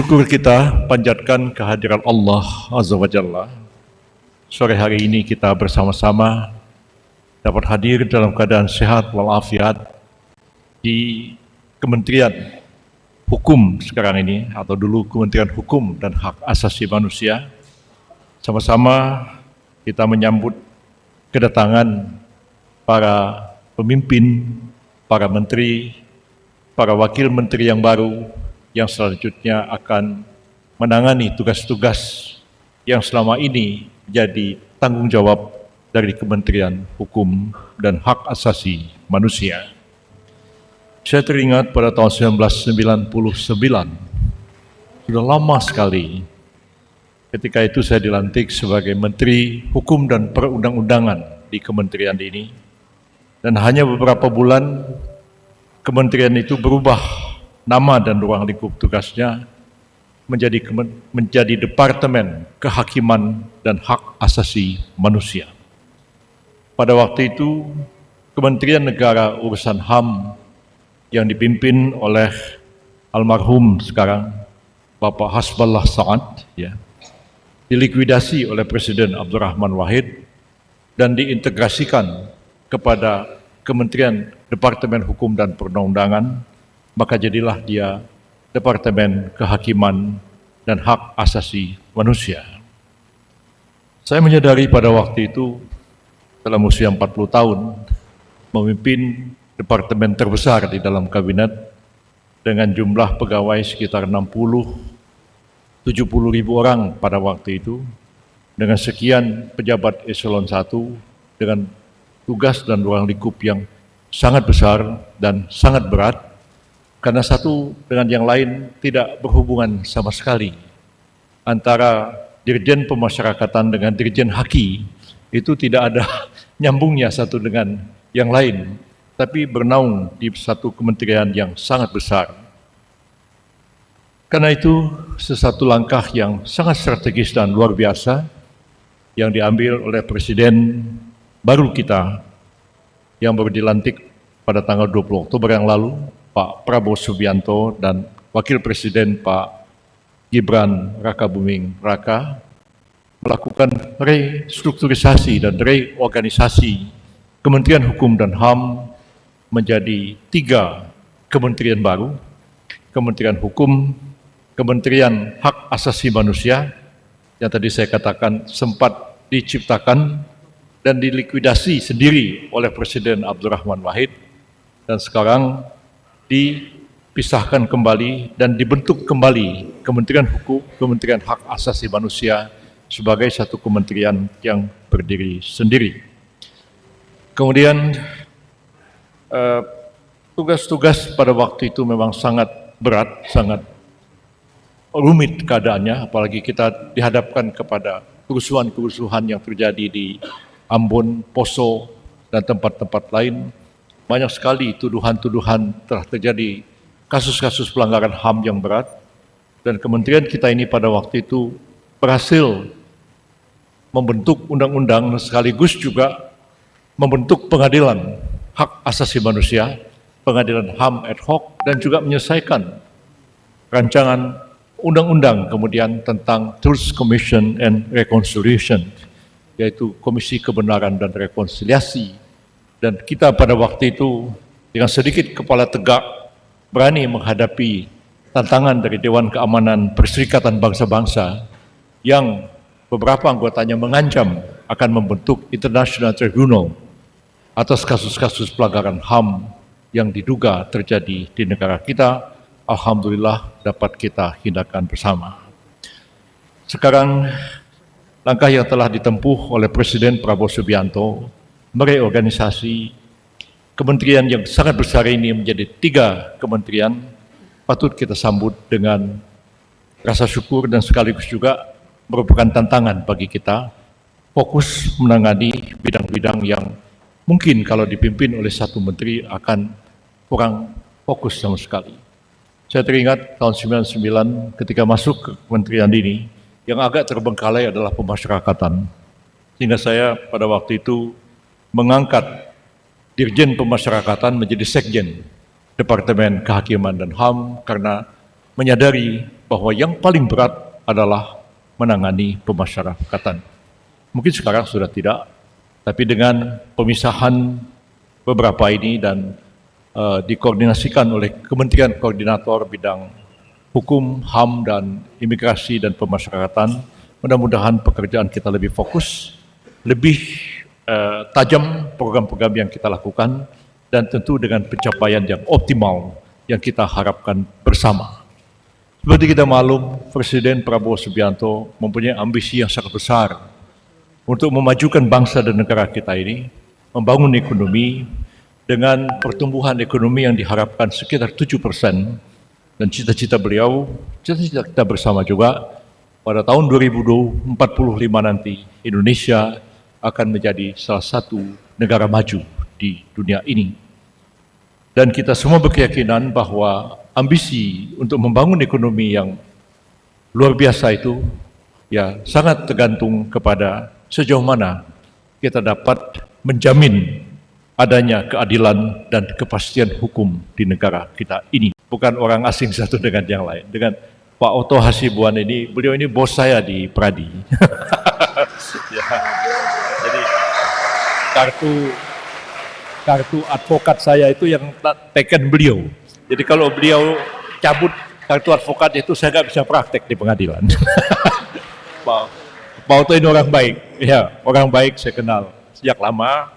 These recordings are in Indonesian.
syukur kita panjatkan kehadiran Allah Azza wa Jalla. Sore hari ini kita bersama-sama dapat hadir dalam keadaan sehat walafiat di Kementerian Hukum sekarang ini, atau dulu Kementerian Hukum dan Hak Asasi Manusia. Sama-sama kita menyambut kedatangan para pemimpin, para menteri, para wakil menteri yang baru yang selanjutnya akan menangani tugas-tugas yang selama ini jadi tanggung jawab dari Kementerian Hukum dan Hak Asasi Manusia. Saya teringat pada tahun 1999, sudah lama sekali, ketika itu saya dilantik sebagai Menteri Hukum dan Perundang-undangan di kementerian ini, dan hanya beberapa bulan kementerian itu berubah nama dan ruang lingkup tugasnya menjadi Departemen Kehakiman dan Hak Asasi Manusia. Pada waktu itu, Kementerian Negara Urusan HAM yang dipimpin oleh almarhum sekarang Bapak Hasballah Saad, dilikuidasi oleh Presiden Abdurrahman Wahid dan diintegrasikan kepada Kementerian Departemen Hukum dan Perundang-undangan, maka jadilah dia Departemen Kehakiman dan Hak Asasi Manusia. Saya menyadari pada waktu itu, dalam usia 40 tahun, memimpin departemen terbesar di dalam kabinet dengan jumlah pegawai sekitar 60-70 ribu orang pada waktu itu, dengan sekian pejabat eselon 1, dengan tugas dan ruang lingkup yang sangat besar dan sangat berat, karena satu dengan yang lain tidak berhubungan sama sekali. Antara Dirjen Pemasyarakatan dengan Dirjen Haki itu tidak ada nyambungnya satu dengan yang lain, tapi bernaung di satu kementerian yang sangat besar. Karena itu, sesuatu langkah yang sangat strategis dan luar biasa yang diambil oleh Presiden baru kita yang baru dilantik pada tanggal 20 Oktober yang lalu, Pak Prabowo Subianto, dan Wakil Presiden Pak Gibran Rakabuming Raka melakukan restrukturisasi dan reorganisasi Kementerian Hukum dan HAM menjadi 3 kementerian baru: Kementerian Hukum, Kementerian Hak Asasi Manusia yang tadi saya katakan sempat diciptakan dan dilikuidasi sendiri oleh Presiden Abdurrahman Wahid, dan sekarang dipisahkan kembali dan dibentuk kembali Kementerian Hukum, Kementerian Hak Asasi Manusia sebagai satu kementerian yang berdiri sendiri. Kemudian tugas-tugas pada waktu itu memang sangat berat, sangat rumit keadaannya, apalagi kita dihadapkan kepada kerusuhan-kerusuhan yang terjadi di Ambon, Poso, dan tempat-tempat lain. Banyak sekali tuduhan-tuduhan telah terjadi kasus-kasus pelanggaran HAM yang berat, dan kementerian kita ini pada waktu itu berhasil membentuk undang-undang sekaligus juga membentuk pengadilan hak asasi manusia, pengadilan HAM ad hoc, dan juga menyelesaikan rancangan undang-undang kemudian tentang Truth Commission and Reconciliation, yaitu Komisi Kebenaran dan Rekonsiliasi. Dan kita pada waktu itu dengan sedikit kepala tegak berani menghadapi tantangan dari Dewan Keamanan Perserikatan Bangsa-Bangsa yang beberapa anggotanya mengancam akan membentuk International Tribunal atas kasus-kasus pelanggaran HAM yang diduga terjadi di negara kita. Alhamdulillah dapat kita hindarkan bersama. Sekarang langkah yang telah ditempuh oleh Presiden Prabowo Subianto mereorganisasi kementerian yang sangat besar ini menjadi 3 kementerian patut kita sambut dengan rasa syukur, dan sekaligus juga merupakan tantangan bagi kita fokus menangani bidang-bidang yang mungkin kalau dipimpin oleh satu menteri akan kurang fokus sama sekali. Saya teringat tahun 99 ketika masuk ke kementerian ini, yang agak terbengkalai adalah pemasyarakatan, sehingga saya pada waktu itu mengangkat Dirjen Pemasyarakatan menjadi Sekjen Departemen Kehakiman dan HAM karena menyadari bahwa yang paling berat adalah menangani pemasyarakatan. Mungkin sekarang sudah tidak, tapi dengan pemisahan beberapa ini dan dikoordinasikan oleh Kementerian Koordinator Bidang Hukum, HAM, dan Imigrasi dan Pemasyarakatan, mudah-mudahan pekerjaan kita lebih fokus, lebih tajam program-program yang kita lakukan, dan tentu dengan pencapaian yang optimal yang kita harapkan bersama. Seperti kita maklum, Presiden Prabowo Subianto mempunyai ambisi yang sangat besar untuk memajukan bangsa dan negara kita ini, membangun ekonomi dengan pertumbuhan ekonomi yang diharapkan sekitar 7%, dan cita-cita beliau, cita-cita kita bersama juga, pada tahun 2045 nanti Indonesia akan menjadi salah satu negara maju di dunia ini. Dan kita semua berkeyakinan bahwa ambisi untuk membangun ekonomi yang luar biasa itu ya sangat tergantung kepada sejauh mana kita dapat menjamin adanya keadilan dan kepastian hukum di negara kita ini. Bukan orang asing satu dengan yang lain. Dengan Pak Oto Hasibuan ini, beliau ini bos saya di Pradi. Ya, jadi kartu advokat saya itu yang teken beliau. Jadi kalau beliau cabut kartu advokat itu saya nggak bisa praktek di pengadilan. Pak Oto ini orang baik, ya orang baik, saya kenal sejak lama.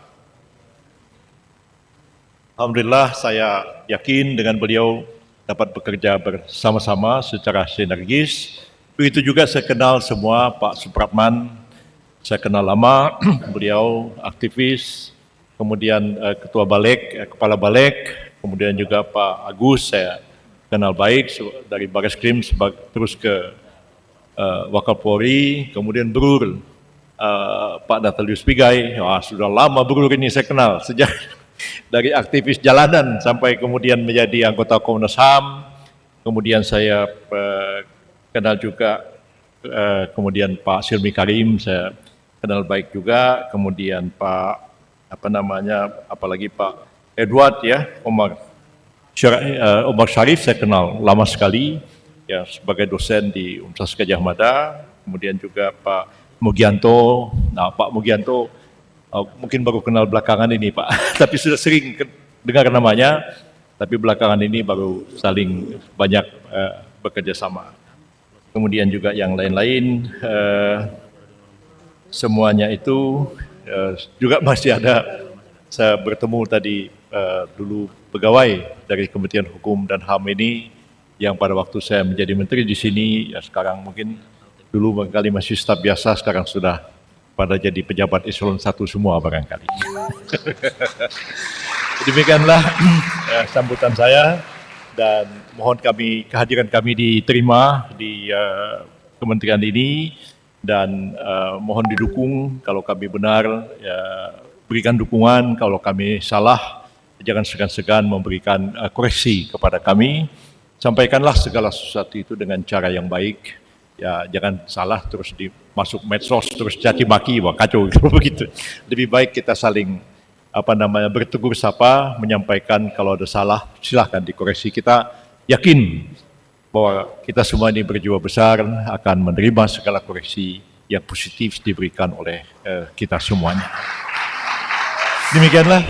Alhamdulillah saya yakin dengan beliau dapat bekerja bersama-sama secara sinergis. Begitu juga saya kenal semua Pak Supratman, saya kenal lama, beliau aktivis, kemudian Ketua Balik, Kepala Balik, kemudian juga Pak Agus saya kenal baik dari Bareskrim terus ke Wakapolri, kemudian Brur Pak Natalius Pigai. Wah, sudah lama Brur ini saya kenal sejak dari aktivis jalanan sampai kemudian menjadi anggota Komnas HAM. Kemudian saya kenal juga kemudian Pak Silmi Karim saya kenal baik juga, kemudian Pak apalagi Pak Edward ya, Omar Syarif saya kenal lama sekali ya sebagai dosen di Universitas Gadjah Mada. Kemudian juga Pak Mugianto. Nah, Pak Mugianto mungkin baru kenal belakangan ini Pak, tapi sudah sering dengar namanya, tapi belakangan ini baru saling banyak bekerja sama. Kemudian juga yang lain-lain, semuanya itu juga masih ada. Saya bertemu tadi dulu pegawai dari Kementerian Hukum dan HAM ini, yang pada waktu saya menjadi menteri di sini, ya sekarang mungkin dulu barangkali masih staf biasa, sekarang sudah pada jadi pejabat eselon 1 semua barangkali. Demikianlah sambutan saya, dan mohon kehadiran kami diterima di kementerian ini, dan mohon didukung kalau kami benar, ya, berikan dukungan, kalau kami salah jangan segan-segan memberikan koreksi kepada kami. Sampaikanlah segala sesuatu itu dengan cara yang baik. Ya, jangan salah terus masuk medsos terus caci maki, wah kacau gitu begitu. Lebih baik kita saling bertegur sapa, menyampaikan kalau ada salah silahkan dikoreksi. Kita yakin bahwa kita semua ini berjiwa besar akan menerima segala koreksi yang positif diberikan oleh kita semuanya. Demikianlah.